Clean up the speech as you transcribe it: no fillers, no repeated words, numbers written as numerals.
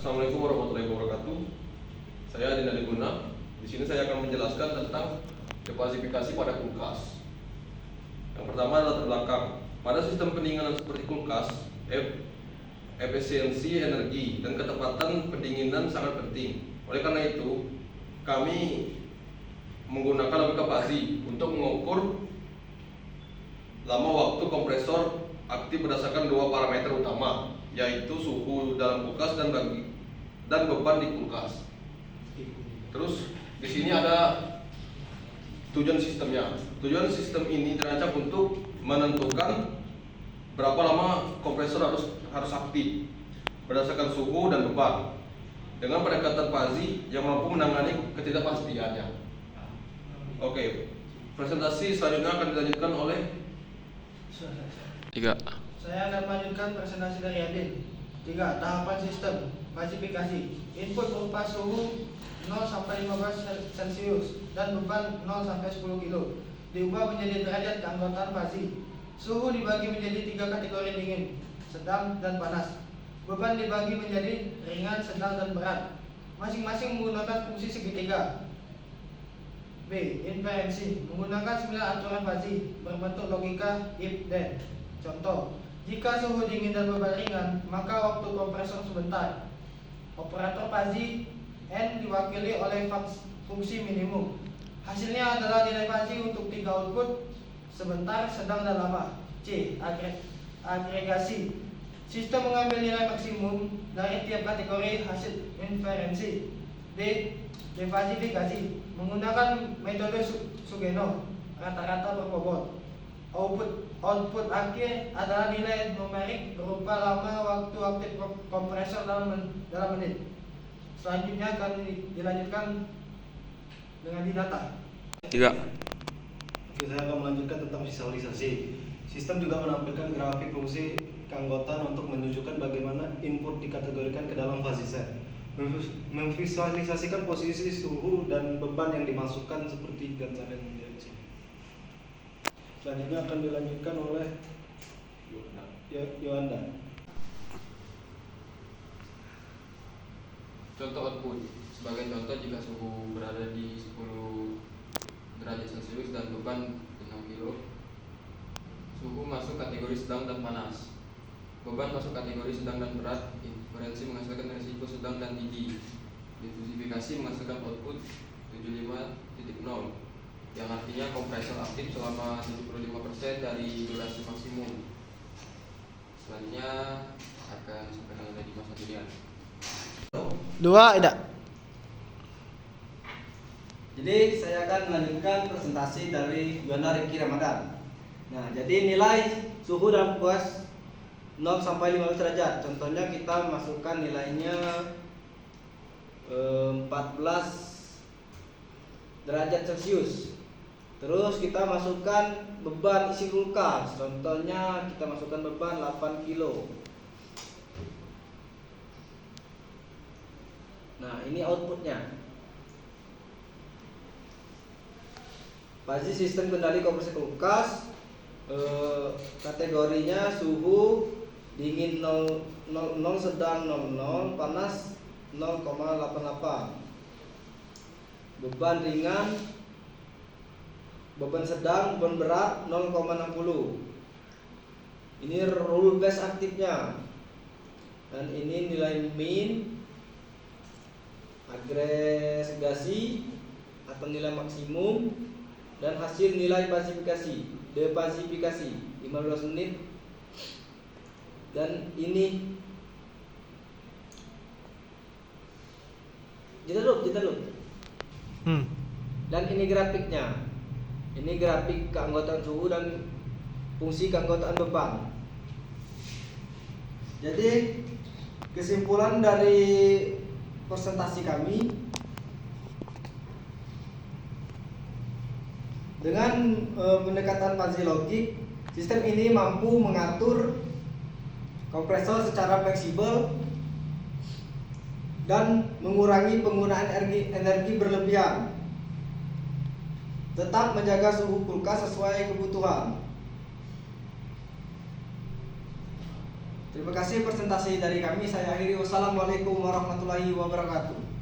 Assalamualaikum warahmatullahi wabarakatuh. Saya Adinda Guna. Di sini saya akan menjelaskan tentang deklasifikasi pada kulkas. Yang pertama adalah terbelakang. Pada sistem pendinginan seperti kulkas, efisiensi energi dan ketepatan pendinginan sangat penting. Oleh karena itu, kami menggunakan logika Fuzzy untuk mengukur lama waktu kompresor aktif berdasarkan dua parameter utama, yaitu suhu dalam kulkas dan beban di kulkas. Terus di sini ada tujuan sistemnya. Tujuan sistem ini dirancang untuk menentukan berapa lama kompresor harus aktif berdasarkan suhu dan beban dengan pendekatan Fuzzy yang mampu menangani ketidakpastiannya. Oke, presentasi selanjutnya akan dilanjutkan oleh 3. Saya akan melanjutkan presentasi dari Adin. 3. Tahapan sistem klasifikasi. Input berupa suhu 0 sampai 15 Celcius dan beban 0 sampai 10 kilo. Diubah menjadi derajat keanggotaan Fuzzy. Suhu dibagi menjadi 3 kategori: dingin, sedang, dan panas. Beban dibagi menjadi ringan, sedang, dan berat. Masing-masing menggunakan fungsi segitiga. B. Inferensi. Menggunakan 9 aturan Fuzzy berbentuk logika if then. Contoh, jika suhu dingin dan beban ringan, maka waktu kompresor sebentar. Operator Fuzzy N diwakili oleh fungsi minimum. Hasilnya adalah nilai Fuzzy untuk 3 output: sebentar, sedang, dan lama. C. Agregasi. Sistem mengambil nilai maksimum dari tiap kategori hasil inferensi. D. Defasifikasi. Menggunakan metode Sugeno, rata-rata per bobot. Output akhir adalah nilai numerik berupa lama waktu aktif kompresor dalam menit. Selanjutnya akan dilanjutkan dengan data. 3. Saya akan melanjutkan tentang visualisasi. Sistem juga menampilkan grafik fungsi keanggotaan untuk menunjukkan bagaimana input dikategorikan ke dalam fuzzy set. Memvisualisasikan posisi suhu dan beban yang dimasukkan seperti gambar yang di sini. Selanjutnya akan dilanjutkan oleh Yohanda. Contoh output. Sebagai contoh, jika suhu berada di 10 derajat Celcius dan beban 6 kilo, suhu masuk kategori sedang dan panas. Beban masuk kategori sedang dan berat. Inferensi menghasilkan risiko sedang dan tinggi. Diversifikasi menghasilkan output 75.0, yang artinya kompresor aktif selama 75% dari durasi maksimum. Selanjutnya akan disampaikan oleh Dimas Adrian. 2. Tidak. Jadi saya akan melanjutkan presentasi dari Yohanda Riki Ramadan. Nah, jadi nilai suhu dalam kulkas 0 sampai 15 derajat. Contohnya kita masukkan nilainya 14 derajat Celcius. Terus kita masukkan beban isi kulkas. Contohnya kita masukkan beban 8 kilo. Nah, ini outputnya. Fuzzy sistem kendali kompresi kulkas, kategorinya suhu dingin 0, sedang 00, panas 0,88. Beban ringan, beban sedang, beban berat 0,60. Ini rule base aktifnya. Dan ini nilai min, agregasi atau nilai maksimum, dan hasil nilai pasifikasi, depasifikasi 15 menit. Dan ini kita dulu. Dan ini grafiknya. Ini grafik keanggotaan suhu dan fungsi keanggotaan beban. Jadi kesimpulan dari presentasi kami, dengan pendekatan fuzzy logik, sistem ini mampu mengatur kompresor secara fleksibel dan mengurangi penggunaan energi berlebihan, tetap menjaga suhu kulkas sesuai kebutuhan. Terima kasih presentasi dari kami. Saya akhiri. Wassalamualaikum warahmatullahi wabarakatuh.